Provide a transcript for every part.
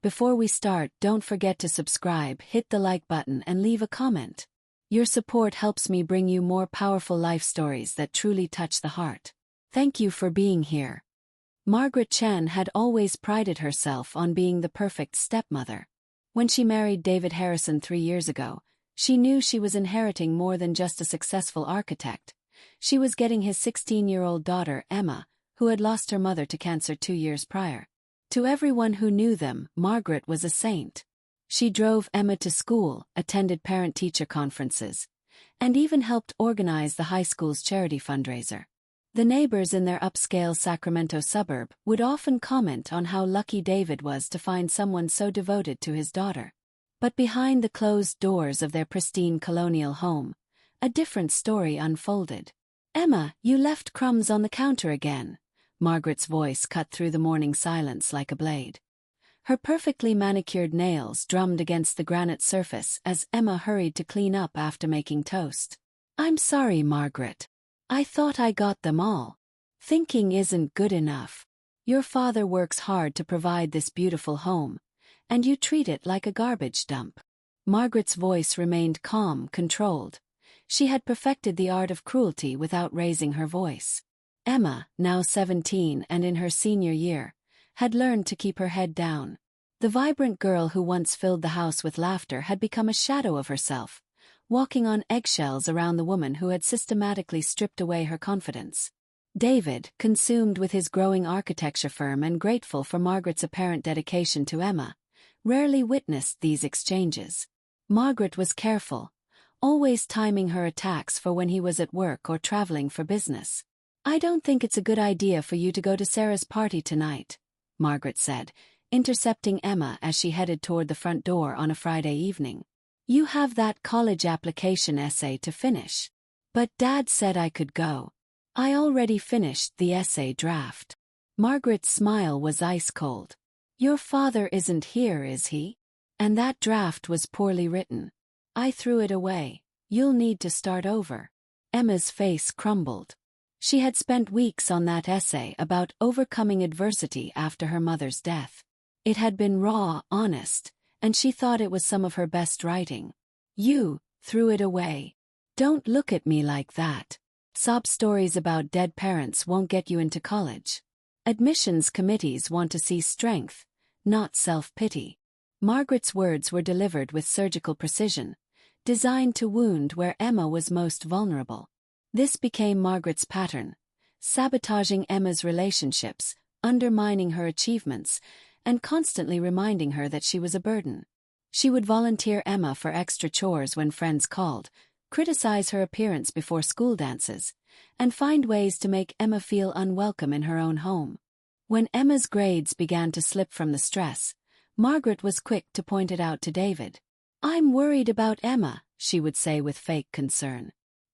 Before we start, don't forget to subscribe, hit the like button and leave a comment. Your support helps me bring you more powerful life stories that truly touch the heart. Thank you for being here. Margaret Chen had always prided herself on being the perfect stepmother. When she married David Harrison 3 years ago, she knew she was inheriting more than just a successful architect. She was getting his 16-year-old daughter, Emma, who had lost her mother to cancer 2 years prior. To everyone who knew them, Margaret was a saint. She drove Emma to school, attended parent-teacher conferences, and even helped organize the high school's charity fundraiser. The neighbors in their upscale Sacramento suburb would often comment on how lucky David was to find someone so devoted to his daughter. But behind the closed doors of their pristine colonial home, a different story unfolded. "Emma, you left crumbs on the counter again." Margaret's voice cut through the morning silence like a blade. Her perfectly manicured nails drummed against the granite surface as Emma hurried to clean up after making toast. "I'm sorry, Margaret. I thought I got them all. Thinking isn't good enough. Your father works hard to provide this beautiful home, and you treat it like a garbage dump." Margaret's voice remained calm, controlled. She had perfected the art of cruelty without raising her voice. Emma, now 17 and in her senior year, had learned to keep her head down. The vibrant girl who once filled the house with laughter had become a shadow of herself, walking on eggshells around the woman who had systematically stripped away her confidence. David, consumed with his growing architecture firm and grateful for Margaret's apparent dedication to Emma, rarely witnessed these exchanges. Margaret was careful, always timing her attacks for when he was at work or traveling for business. "I don't think it's a good idea for you to go to Sarah's party tonight," Margaret said, intercepting Emma as she headed toward the front door on a Friday evening. "You have that college application essay to finish." "But Dad said I could go." "I already finished the essay draft." Margaret's smile was ice cold. "Your father isn't here, is he? And that draft was poorly written. I threw it away. You'll need to start over." Emma's face crumbled. She had spent weeks on that essay about overcoming adversity after her mother's death. It had been raw, honest, and she thought it was some of her best writing. "You threw it away. Don't look at me like that. Sob stories about dead parents won't get you into college. Admissions committees want to see strength, not self-pity." Margaret's words were delivered with surgical precision, designed to wound where Emma was most vulnerable. This became Margaret's pattern, sabotaging Emma's relationships, undermining her achievements, and constantly reminding her that she was a burden. She would volunteer Emma for extra chores when friends called, criticize her appearance before school dances, and find ways to make Emma feel unwelcome in her own home. When Emma's grades began to slip from the stress, Margaret was quick to point it out to David. "I'm worried about Emma," she would say with fake concern.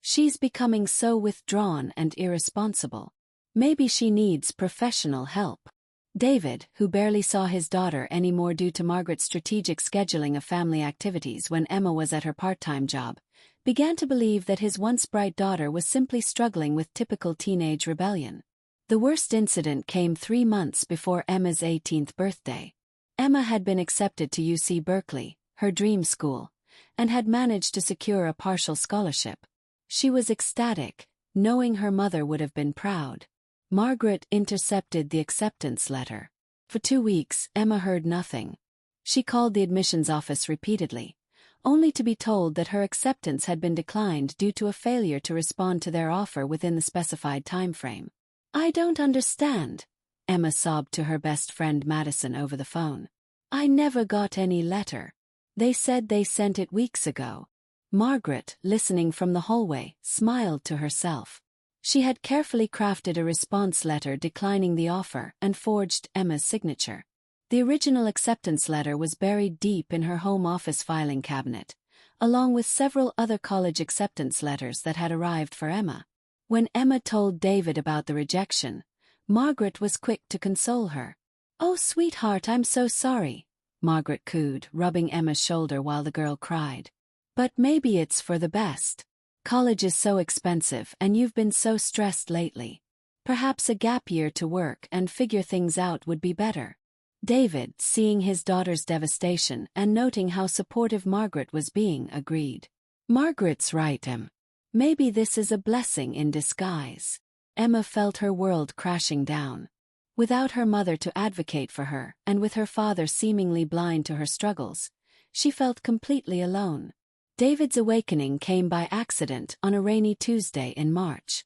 "She's becoming so withdrawn and irresponsible. Maybe she needs professional help." David, who barely saw his daughter anymore due to Margaret's strategic scheduling of family activities when Emma was at her part-time job, began to believe that his once bright daughter was simply struggling with typical teenage rebellion. The worst incident came 3 months before Emma's 18th birthday. Emma had been accepted to UC Berkeley, her dream school, and had managed to secure a partial scholarship. She was ecstatic, knowing her mother would have been proud. Margaret intercepted the acceptance letter. For 2 weeks, Emma heard nothing. She called the admissions office repeatedly, only to be told that her acceptance had been declined due to a failure to respond to their offer within the specified time frame. "I don't understand," Emma sobbed to her best friend Madison over the phone. "I never got any letter. They said they sent it weeks ago." Margaret, listening from the hallway, smiled to herself. She had carefully crafted a response letter declining the offer and forged Emma's signature. The original acceptance letter was buried deep in her home office filing cabinet, along with several other college acceptance letters that had arrived for Emma. When Emma told David about the rejection, Margaret was quick to console her. "Oh, sweetheart, I'm so sorry," Margaret cooed, rubbing Emma's shoulder while the girl cried. "But maybe it's for the best. College is so expensive and you've been so stressed lately. Perhaps a gap year to work and figure things out would be better." David, seeing his daughter's devastation and noting how supportive Margaret was being, agreed. "Margaret's right, Em. Maybe this is a blessing in disguise." Emma felt her world crashing down. Without her mother to advocate for her, and with her father seemingly blind to her struggles, she felt completely alone. David's awakening came by accident on a rainy Tuesday in March.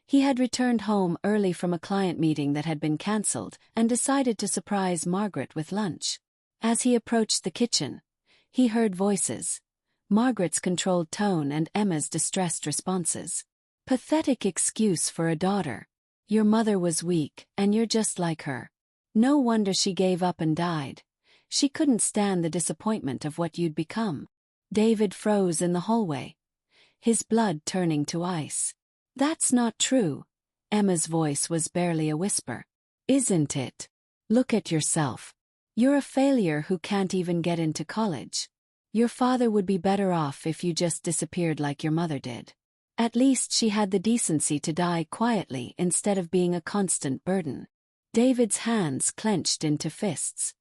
He had returned home early from a client meeting that had been cancelled and decided to surprise Margaret with lunch. As he approached the kitchen, he heard voices, Margaret's controlled tone and Emma's distressed responses. "Pathetic excuse for a daughter. Your mother was weak, and you're just like her. No wonder she gave up and died. She couldn't stand the disappointment of what you'd become." David froze in the hallway, his blood turning to ice. "That's not true." Emma's voice was barely a whisper. "Isn't it? Look at yourself. You're a failure who can't even get into college. Your father would be better off if you just disappeared like your mother did. At least she had the decency to die quietly instead of being a constant burden." David's hands clenched into fists.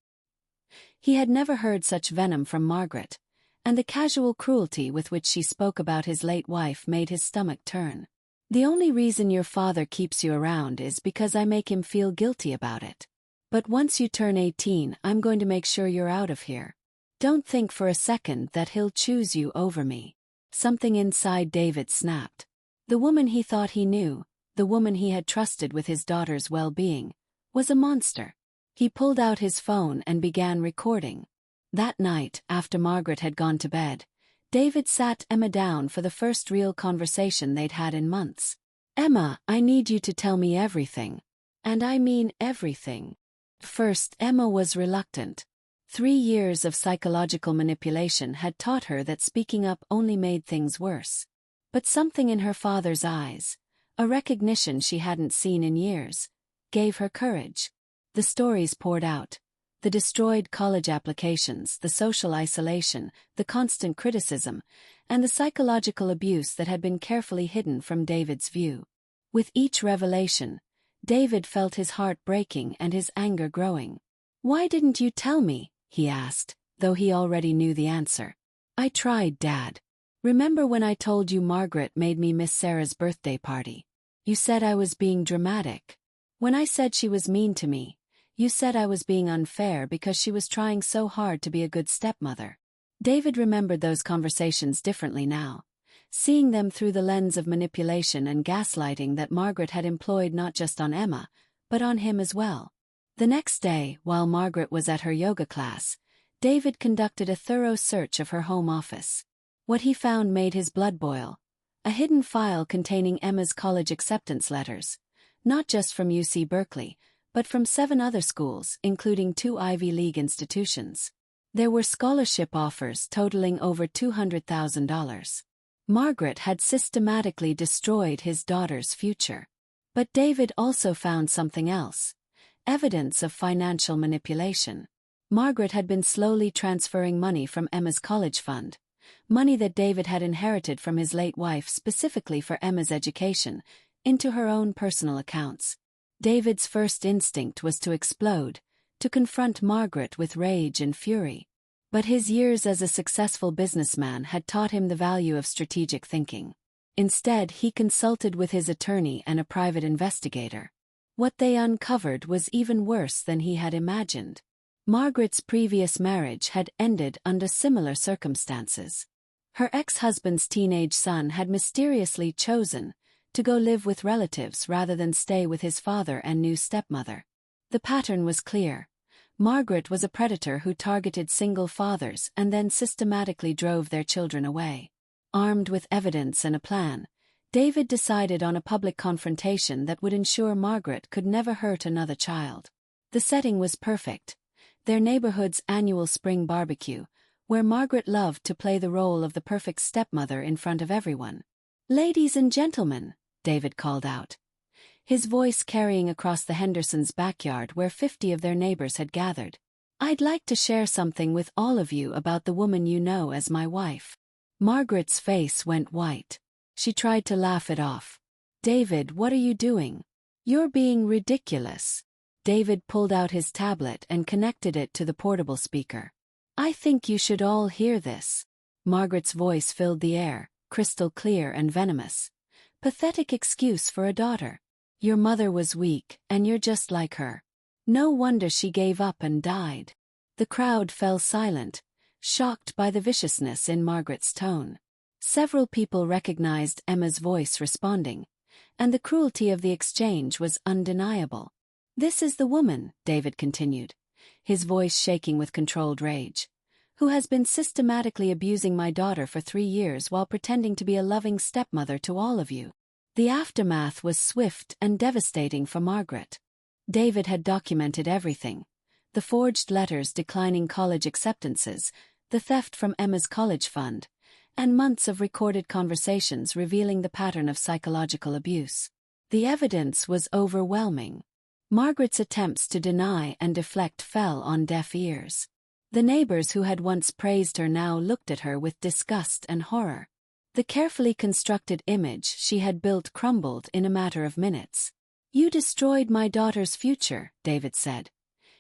He had never heard such venom from Margaret, and the casual cruelty with which she spoke about his late wife made his stomach turn. "The only reason your father keeps you around is because I make him feel guilty about it. But once you turn 18, I'm going to make sure you're out of here. Don't think for a second that he'll choose you over me." Something inside David snapped. The woman he thought he knew, the woman he had trusted with his daughter's well-being, was a monster. He pulled out his phone and began recording. That night, after Margaret had gone to bed, David sat Emma down for the first real conversation they'd had in months. "Emma, I need you to tell me everything. And I mean everything." First, Emma was reluctant. 3 years of psychological manipulation had taught her that speaking up only made things worse. But something in her father's eyes, a recognition she hadn't seen in years, gave her courage. The stories poured out. The destroyed college applications, the social isolation, the constant criticism, and the psychological abuse that had been carefully hidden from David's view. With each revelation, David felt his heart breaking and his anger growing. "Why didn't you tell me?" he asked, though he already knew the answer. "I tried, Dad. Remember when I told you Margaret made me miss Sarah's birthday party? You said I was being dramatic. When I said she was mean to me, you said I was being unfair because she was trying so hard to be a good stepmother." David remembered those conversations differently now, seeing them through the lens of manipulation and gaslighting that Margaret had employed not just on Emma, but on him as well. The next day, while Margaret was at her yoga class, David conducted a thorough search of her home office. What he found made his blood boil: a hidden file containing Emma's college acceptance letters, not just from UC Berkeley, but from 7 other schools, including 2 Ivy League institutions. There were scholarship offers totaling over $200,000. Margaret had systematically destroyed his daughter's future. But David also found something else: evidence of financial manipulation. Margaret had been slowly transferring money from Emma's college fund, money that David had inherited from his late wife specifically for Emma's education, into her own personal accounts. David's first instinct was to explode, to confront Margaret with rage and fury. But his years as a successful businessman had taught him the value of strategic thinking. Instead, he consulted with his attorney and a private investigator. What they uncovered was even worse than he had imagined. Margaret's previous marriage had ended under similar circumstances. Her ex-husband's teenage son had mysteriously chosen to go live with relatives rather than stay with his father and new stepmother. The pattern was clear. Margaret was a predator who targeted single fathers and then systematically drove their children away. Armed with evidence and a plan, David decided on a public confrontation that would ensure Margaret could never hurt another child. The setting was perfect: their neighborhood's annual spring barbecue, where Margaret loved to play the role of the perfect stepmother in front of everyone. "Ladies and gentlemen," David called out, his voice carrying across the Hendersons' backyard where 50 of their neighbors had gathered. "I'd like to share something with all of you about the woman you know as my wife." Margaret's face went white. She tried to laugh it off. "David, what are you doing? You're being ridiculous." David pulled out his tablet and connected it to the portable speaker. "I think you should all hear this." Margaret's voice filled the air, crystal clear and venomous. "Pathetic excuse for a daughter. Your mother was weak, and you're just like her. No wonder she gave up and died." The crowd fell silent, shocked by the viciousness in Margaret's tone. Several people recognized Emma's voice responding, and the cruelty of the exchange was undeniable. "This is the woman," David continued, his voice shaking with controlled rage, "who has been systematically abusing my daughter for 3 years while pretending to be a loving stepmother to all of you." The aftermath was swift and devastating for Margaret. David had documented everything: the forged letters declining college acceptances, the theft from Emma's college fund, and months of recorded conversations revealing the pattern of psychological abuse. The evidence was overwhelming. Margaret's attempts to deny and deflect fell on deaf ears. The neighbors who had once praised her now looked at her with disgust and horror. The carefully constructed image she had built crumbled in a matter of minutes. "You destroyed my daughter's future," David said,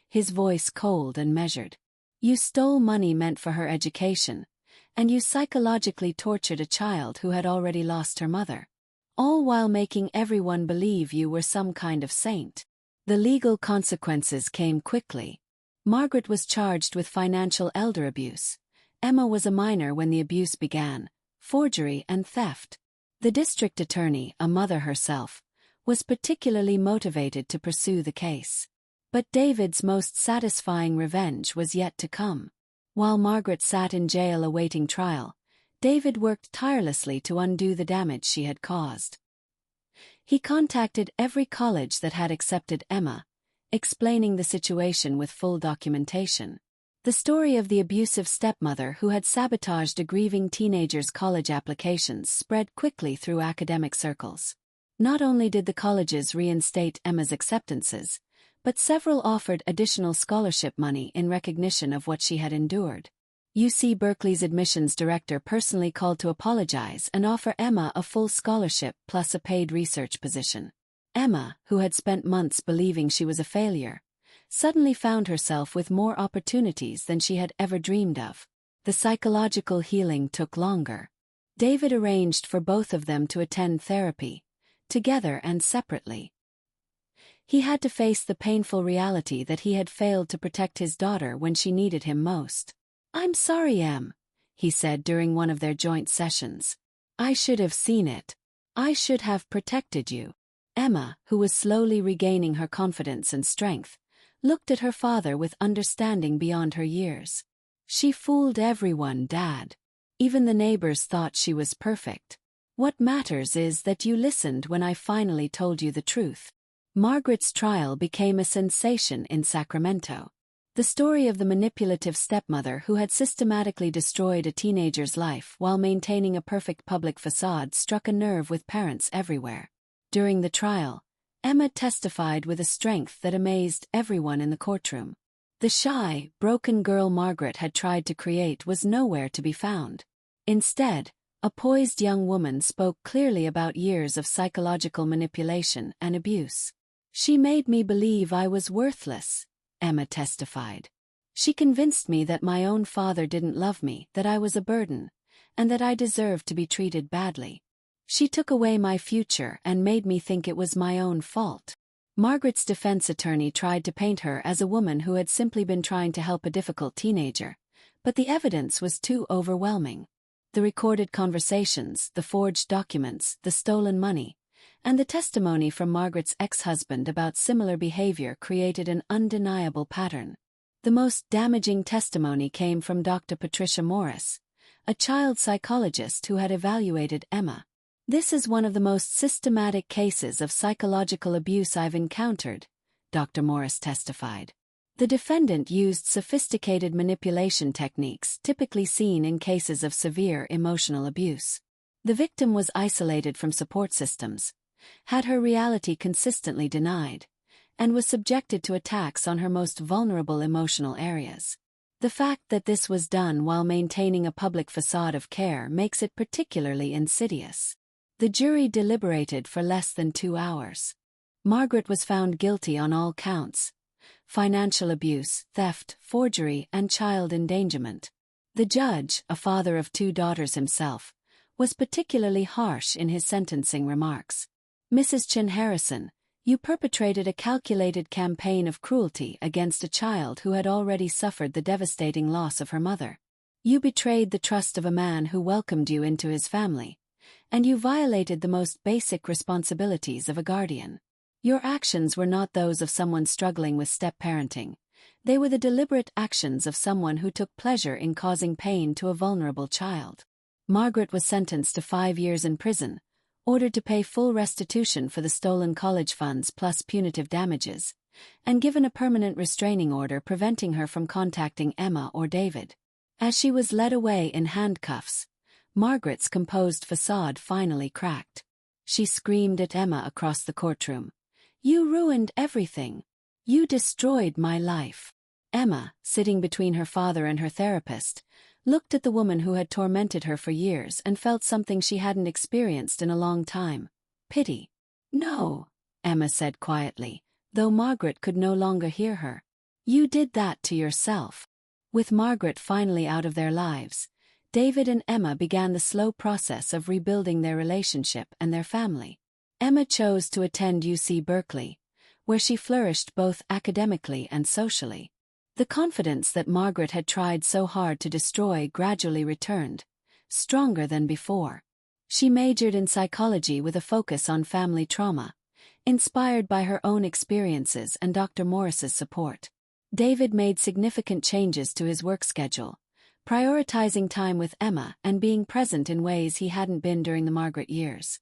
his voice cold and measured. "You stole money meant for her education, and you psychologically tortured a child who had already lost her mother, all while making everyone believe you were some kind of saint." The legal consequences came quickly. Margaret was charged with financial elder abuse. Emma was a minor when the abuse began, forgery and theft. The district attorney, a mother herself, was particularly motivated to pursue the case. But David's most satisfying revenge was yet to come. While Margaret sat in jail awaiting trial, David worked tirelessly to undo the damage she had caused. He contacted every college that had accepted Emma, explaining the situation with full documentation. The story of the abusive stepmother who had sabotaged a grieving teenager's college applications spread quickly through academic circles. Not only did the colleges reinstate Emma's acceptances, but several offered additional scholarship money in recognition of what she had endured. UC Berkeley's admissions director personally called to apologize and offer Emma a full scholarship plus a paid research position. Emma, who had spent months believing she was a failure, suddenly found herself with more opportunities than she had ever dreamed of. The psychological healing took longer. David arranged for both of them to attend therapy, together and separately. He had to face the painful reality that he had failed to protect his daughter when she needed him most. "I'm sorry, Em," he said during one of their joint sessions. "I should have seen it. I should have protected you." Emma, who was slowly regaining her confidence and strength, looked at her father with understanding beyond her years. "She fooled everyone, Dad. Even the neighbors thought she was perfect. What matters is that you listened when I finally told you the truth." Margaret's trial became a sensation in Sacramento. The story of the manipulative stepmother who had systematically destroyed a teenager's life while maintaining a perfect public facade struck a nerve with parents everywhere. During the trial, Emma testified with a strength that amazed everyone in the courtroom. The shy, broken girl Margaret had tried to create was nowhere to be found. Instead, a poised young woman spoke clearly about years of psychological manipulation and abuse. "She made me believe I was worthless," Emma testified. "She convinced me that my own father didn't love me, that I was a burden, and that I deserved to be treated badly. She took away my future and made me think it was my own fault." Margaret's defense attorney tried to paint her as a woman who had simply been trying to help a difficult teenager, but the evidence was too overwhelming. The recorded conversations, the forged documents, the stolen money, and the testimony from Margaret's ex-husband about similar behavior created an undeniable pattern. The most damaging testimony came from Dr. Patricia Morris, a child psychologist who had evaluated Emma. "This is one of the most systematic cases of psychological abuse I've encountered," Dr. Morris testified. The defendant used sophisticated manipulation techniques typically seen in cases of severe emotional abuse. The victim was isolated from support systems, had her reality consistently denied, and was subjected to attacks on her most vulnerable emotional areas. The fact that this was done while maintaining a public facade of care makes it particularly insidious. The jury deliberated for less than 2 hours. Margaret was found guilty on all counts, financial abuse, theft, forgery, and child endangerment. The judge, a father of 2 daughters himself, was particularly harsh in his sentencing remarks. Mrs. Chin Harrison, you perpetrated a calculated campaign of cruelty against a child who had already suffered the devastating loss of her mother. You betrayed the trust of a man who welcomed you into his family, and you violated the most basic responsibilities of a guardian. Your actions were not those of someone struggling with step-parenting. They were the deliberate actions of someone who took pleasure in causing pain to a vulnerable child. Margaret was sentenced to 5 years in prison, ordered to pay full restitution for the stolen college funds plus punitive damages, and given a permanent restraining order preventing her from contacting Emma or David. As she was led away in handcuffs, Margaret's composed facade finally cracked. She screamed at Emma across the courtroom. "You ruined everything. You destroyed my life." Emma, sitting between her father and her therapist, looked at the woman who had tormented her for years and felt something she hadn't experienced in a long time: pity. "No," Emma said quietly, though Margaret could no longer hear her. "You did that to yourself." With Margaret finally out of their lives, David and Emma began the slow process of rebuilding their relationship and their family. Emma chose to attend UC Berkeley, where she flourished both academically and socially. The confidence that Margaret had tried so hard to destroy gradually returned, stronger than before. She majored in psychology with a focus on family trauma, inspired by her own experiences and Dr. Morris's support. David made significant changes to his work schedule, prioritizing time with Emma and being present in ways he hadn't been during the Margaret years.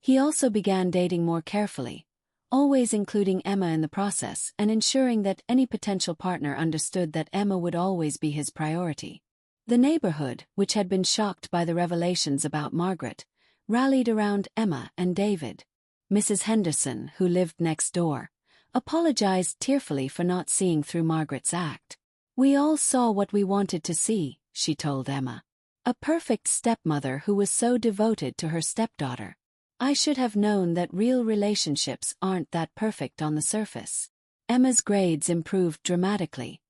He also began dating more carefully, always including Emma in the process and ensuring that any potential partner understood that Emma would always be his priority. The neighborhood, which had been shocked by the revelations about Margaret, rallied around Emma and David. Mrs. Henderson, who lived next door, apologized tearfully for not seeing through Margaret's act. "We all saw what we wanted to see," she told Emma. "A perfect stepmother who was so devoted to her stepdaughter. I should have known that real relationships aren't that perfect on the surface." Emma's grades improved dramatically,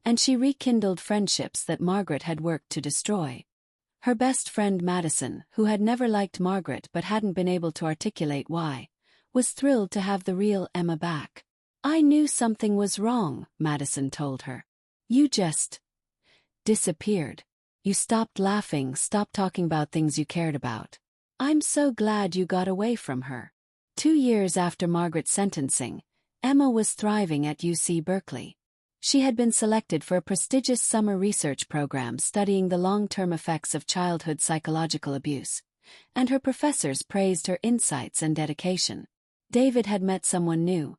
and she rekindled friendships that Margaret had worked to destroy. Her best friend Madison, who had never liked Margaret but hadn't been able to articulate why, was thrilled to have the real Emma back. "I knew something was wrong," Madison told her. "You just disappeared. You stopped laughing, stopped talking about things you cared about. I'm so glad you got away from her." 2 years after Margaret's sentencing, Emma was thriving at UC Berkeley. She had been selected for a prestigious summer research program studying the long-term effects of childhood psychological abuse, and her professors praised her insights and dedication. David had met someone new,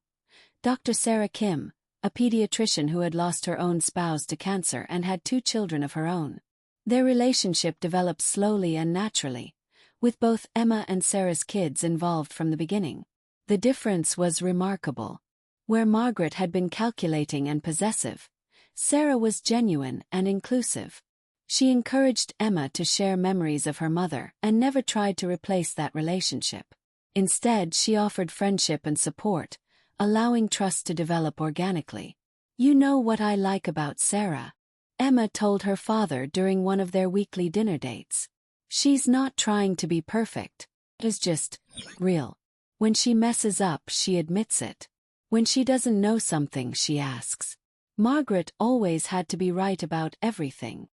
Dr. Sarah Kim, a pediatrician who had lost her own spouse to cancer and had 2 children of her own. Their relationship developed slowly and naturally, with both Emma and Sarah's kids involved from the beginning. The difference was remarkable. Where Margaret had been calculating and possessive, Sarah was genuine and inclusive. She encouraged Emma to share memories of her mother and never tried to replace that relationship. Instead, she offered friendship and support, allowing trust to develop organically. "You know what I like about Sarah," Emma told her father during one of their weekly dinner dates. "She's not trying to be perfect. It's just real. When she messes up, she admits it. When she doesn't know something, she asks." Margaret always had to be right about everything.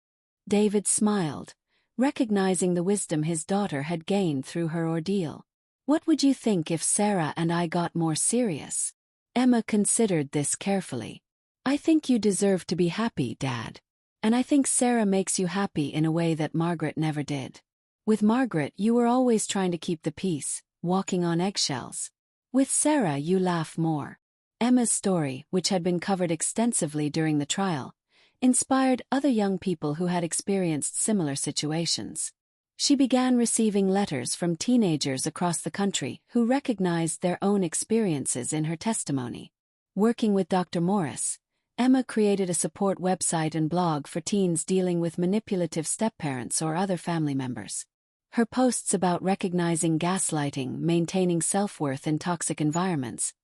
David smiled, recognizing the wisdom his daughter had gained through her ordeal. "What would you think if Sarah and I got more serious?" Emma considered this carefully. "I think you deserve to be happy, Dad. And I think Sarah makes you happy in a way that Margaret never did. With Margaret, you were always trying to keep the peace, walking on eggshells. With Sarah, you laugh more." Emma's story, which had been covered extensively during the trial, inspired other young people who had experienced similar situations. She began receiving letters from teenagers across the country who recognized their own experiences in her testimony. Working with Dr. Morris, Emma created a support website and blog for teens dealing with manipulative stepparents or other family members. Her posts about recognizing gaslighting, maintaining self-worth in toxic environments,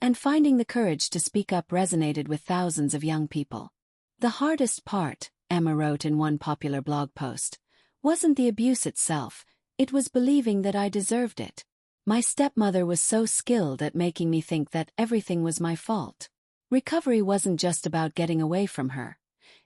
And finding the courage to speak up resonated with thousands of young people. The hardest part, Emma wrote in one popular blog post, wasn't the abuse itself, it was believing that I deserved it. My stepmother was so skilled at making me think that everything was my fault. Recovery wasn't just about getting away from her.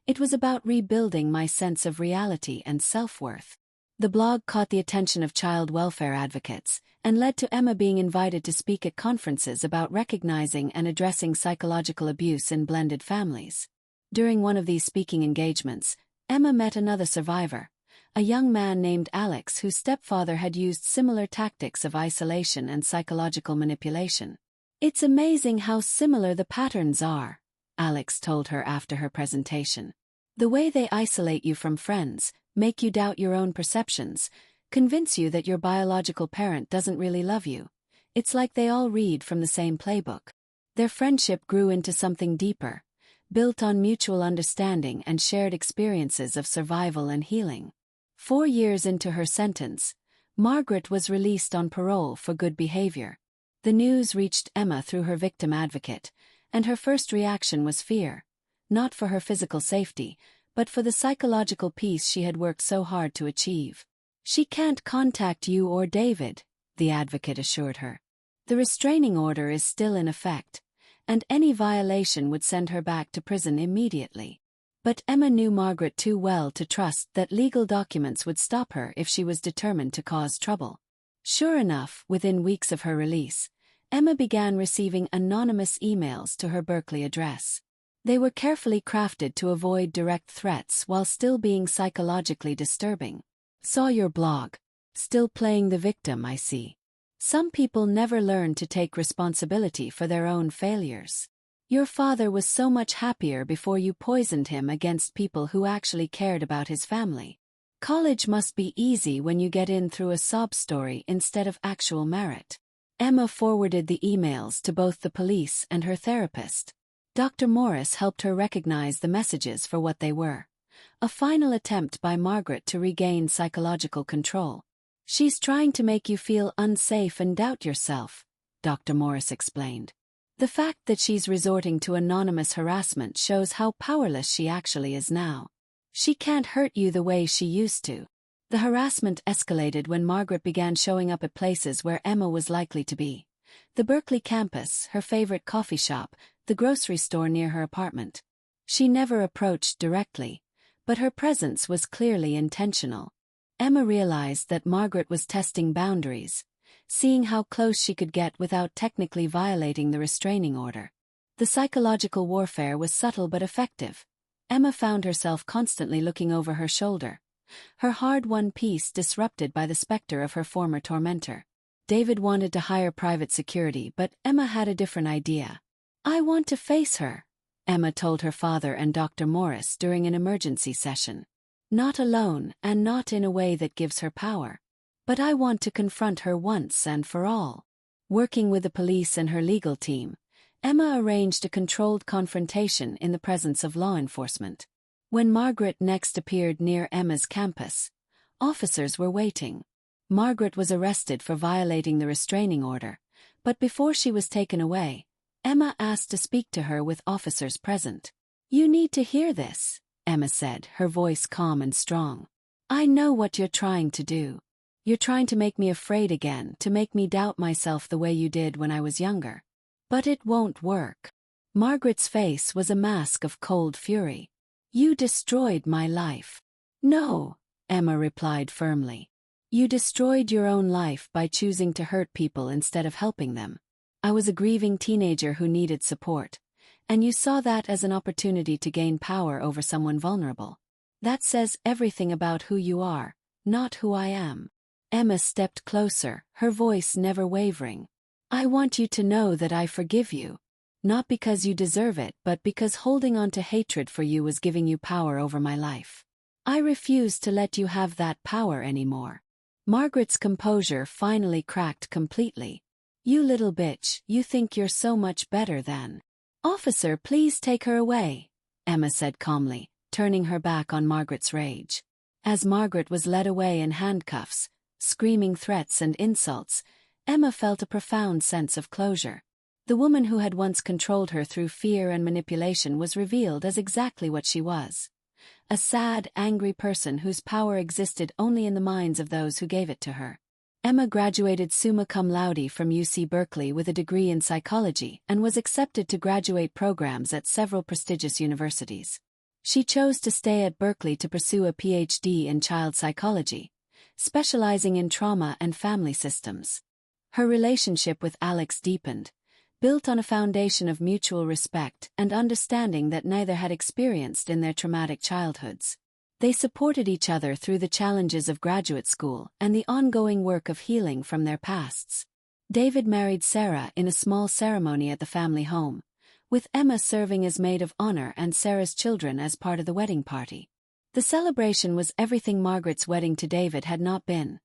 It was about rebuilding my sense of reality and self-worth. The blog caught the attention of child welfare advocates and led to Emma being invited to speak at conferences about recognizing and addressing psychological abuse in blended families. During one of these speaking engagements, Emma met another survivor, a young man named Alex whose stepfather had used similar tactics of isolation and psychological manipulation. "It's amazing how similar the patterns are," Alex told her after her presentation. "The way they isolate you from friends, make you doubt your own perceptions, convince you that your biological parent doesn't really love you. It's like they all read from the same playbook." Their friendship grew into something deeper, built on mutual understanding and shared experiences of survival and healing. 4 years into her sentence, Margaret was released on parole for good behavior. The news reached Emma through her victim advocate, and her first reaction was fear, not for her physical safety, but for the psychological peace she had worked so hard to achieve. "She can't contact you or David," the advocate assured her. "The restraining order is still in effect, and any violation would send her back to prison immediately." But Emma knew Margaret too well to trust that legal documents would stop her if she was determined to cause trouble. Sure enough, within weeks of her release, Emma began receiving anonymous emails to her Berkeley address. They were carefully crafted to avoid direct threats while still being psychologically disturbing. "Saw your blog. Still playing the victim, I see. Some people never learn to take responsibility for their own failures. Your father was so much happier before you poisoned him against people who actually cared about his family. College must be easy when you get in through a sob story instead of actual merit." Emma forwarded the emails to both the police and her therapist. Dr. Morris helped her recognize the messages for what they were. A final attempt by Margaret to regain psychological control. "She's trying to make you feel unsafe and doubt yourself," Dr. Morris explained. "The fact that she's resorting to anonymous harassment shows how powerless she actually is now. She can't hurt you the way she used to." The harassment escalated when Margaret began showing up at places where Emma was likely to be. The Berkeley campus, her favorite coffee shop, the grocery store near her apartment. She never approached directly, but her presence was clearly intentional. Emma realized that Margaret was testing boundaries, seeing how close she could get without technically violating the restraining order. The psychological warfare was subtle but effective. Emma found herself constantly looking over her shoulder, her hard-won peace disrupted by the specter of her former tormentor. David wanted to hire private security, but Emma had a different idea. "I want to face her," Emma told her father and Dr. Morris during an emergency session. "Not alone and not in a way that gives her power. But I want to confront her once and for all." Working with the police and her legal team, Emma arranged a controlled confrontation in the presence of law enforcement. When Margaret next appeared near Emma's campus, officers were waiting. Margaret was arrested for violating the restraining order, but before she was taken away, Emma asked to speak to her with officers present. "You need to hear this," Emma said, her voice calm and strong. "I know what you're trying to do. You're trying to make me afraid again, to make me doubt myself the way you did when I was younger. But it won't work." Margaret's face was a mask of cold fury. "You destroyed my life." "No," Emma replied firmly. "You destroyed your own life by choosing to hurt people instead of helping them. I was a grieving teenager who needed support, and you saw that as an opportunity to gain power over someone vulnerable. That says everything about who you are, not who I am." Emma stepped closer, her voice never wavering. "I want you to know that I forgive you. Not because you deserve it, but because holding on to hatred for you was giving you power over my life. I refuse to let you have that power anymore." Margaret's composure finally cracked completely. "You little bitch, you think you're so much better than." "Officer, please take her away," Emma said calmly, turning her back on Margaret's rage. As Margaret was led away in handcuffs, screaming threats and insults, Emma felt a profound sense of closure. The woman who had once controlled her through fear and manipulation was revealed as exactly what she was. A sad, angry person whose power existed only in the minds of those who gave it to her. Emma graduated summa cum laude from UC Berkeley with a degree in psychology and was accepted to graduate programs at several prestigious universities. She chose to stay at Berkeley to pursue a PhD in child psychology, specializing in trauma and family systems. Her relationship with Alex deepened, built on a foundation of mutual respect and understanding that neither had experienced in their traumatic childhoods. They supported each other through the challenges of graduate school and the ongoing work of healing from their pasts. David married Sarah in a small ceremony at the family home, with Emma serving as maid of honor and Sarah's children as part of the wedding party. The celebration was everything Margaret's wedding to David had not been: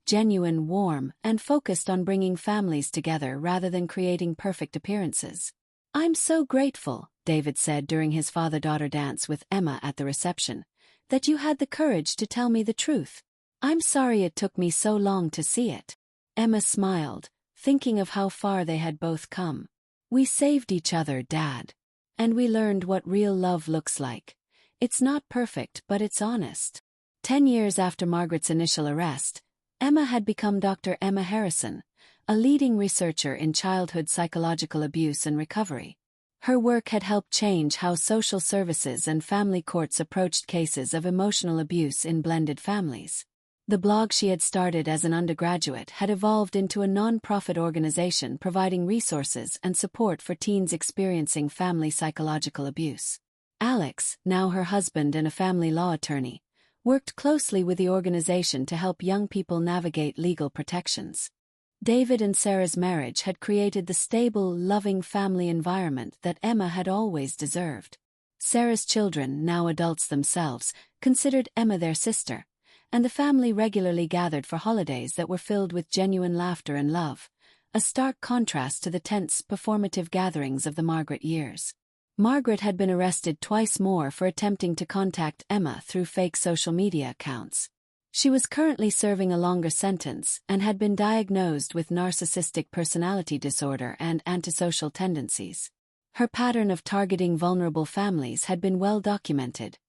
genuine, warm, and focused on bringing families together rather than creating perfect appearances. "I'm so grateful," David said during his father-daughter dance with Emma at the reception, "that you had the courage to tell me the truth. I'm sorry it took me so long to see it." Emma smiled, thinking of how far they had both come. "We saved each other, Dad. And we learned what real love looks like. It's not perfect, but it's honest." 10 years after Margaret's initial arrest, Emma had become Dr. Emma Harrison, a leading researcher in childhood psychological abuse and recovery. Her work had helped change how social services and family courts approached cases of emotional abuse in blended families. The blog she had started as an undergraduate had evolved into a non-profit organization providing resources and support for teens experiencing family psychological abuse. Alex, now her husband and a family law attorney, worked closely with the organization to help young people navigate legal protections. David and Sarah's marriage had created the stable, loving family environment that Emma had always deserved. Sarah's children, now adults themselves, considered Emma their sister, and the family regularly gathered for holidays that were filled with genuine laughter and love, a stark contrast to the tense, performative gatherings of the Margaret years. Margaret had been arrested twice more for attempting to contact Emma through fake social media accounts. She was currently serving a longer sentence and had been diagnosed with narcissistic personality disorder and antisocial tendencies. Her pattern of targeting vulnerable families had been well documented,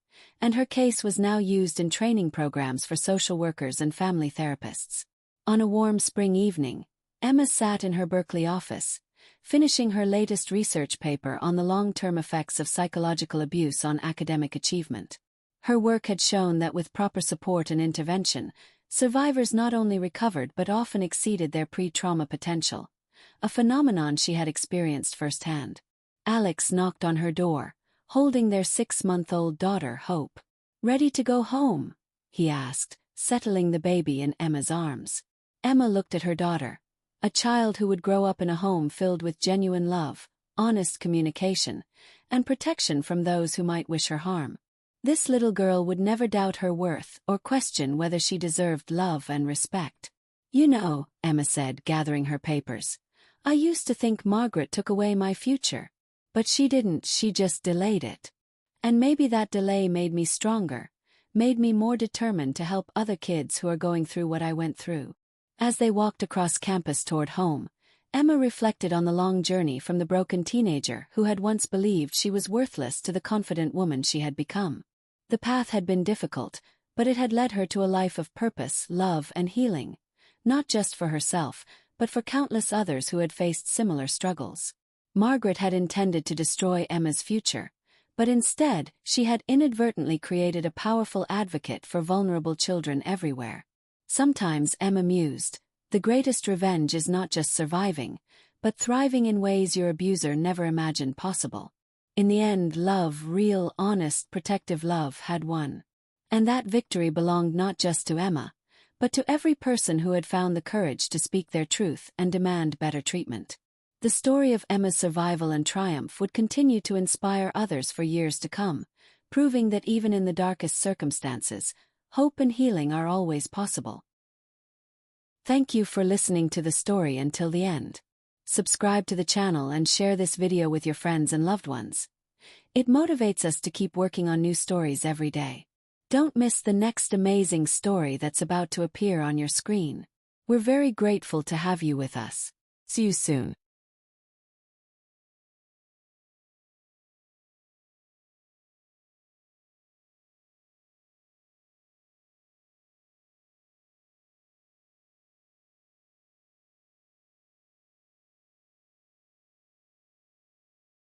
and her case was now used in training programs for social workers and family therapists. On a warm spring evening, Emma sat in her Berkeley office, finishing her latest research paper on the long-term effects of psychological abuse on academic achievement. Her work had shown that with proper support and intervention, survivors not only recovered but often exceeded their pre-trauma potential, a phenomenon she had experienced firsthand. Alex knocked on her door, holding their 6-month-old daughter, Hope. "Ready to go home?" he asked, settling the baby in Emma's arms. Emma looked at her daughter, a child who would grow up in a home filled with genuine love, honest communication, and protection from those who might wish her harm. This little girl would never doubt her worth or question whether she deserved love and respect. "You know," Emma said, gathering her papers, "I used to think Margaret took away my future. But she didn't, she just delayed it. And maybe that delay made me stronger, made me more determined to help other kids who are going through what I went through." As they walked across campus toward home, Emma reflected on the long journey from the broken teenager who had once believed she was worthless to the confident woman she had become. The path had been difficult, but it had led her to a life of purpose, love, and healing, not just for herself, but for countless others who had faced similar struggles. Margaret had intended to destroy Emma's future, but instead, she had inadvertently created a powerful advocate for vulnerable children everywhere. Sometimes, Emma mused, the greatest revenge is not just surviving, but thriving in ways your abuser never imagined possible. In the end, love, real, honest, protective love, had won. And that victory belonged not just to Emma, but to every person who had found the courage to speak their truth and demand better treatment. The story of Emma's survival and triumph would continue to inspire others for years to come, proving that even in the darkest circumstances, hope and healing are always possible. Thank you for listening to the story until the end. Subscribe to the channel and share this video with your friends and loved ones. It motivates us to keep working on new stories every day. Don't miss the next amazing story that's about to appear on your screen. We're very grateful to have you with us. See you soon.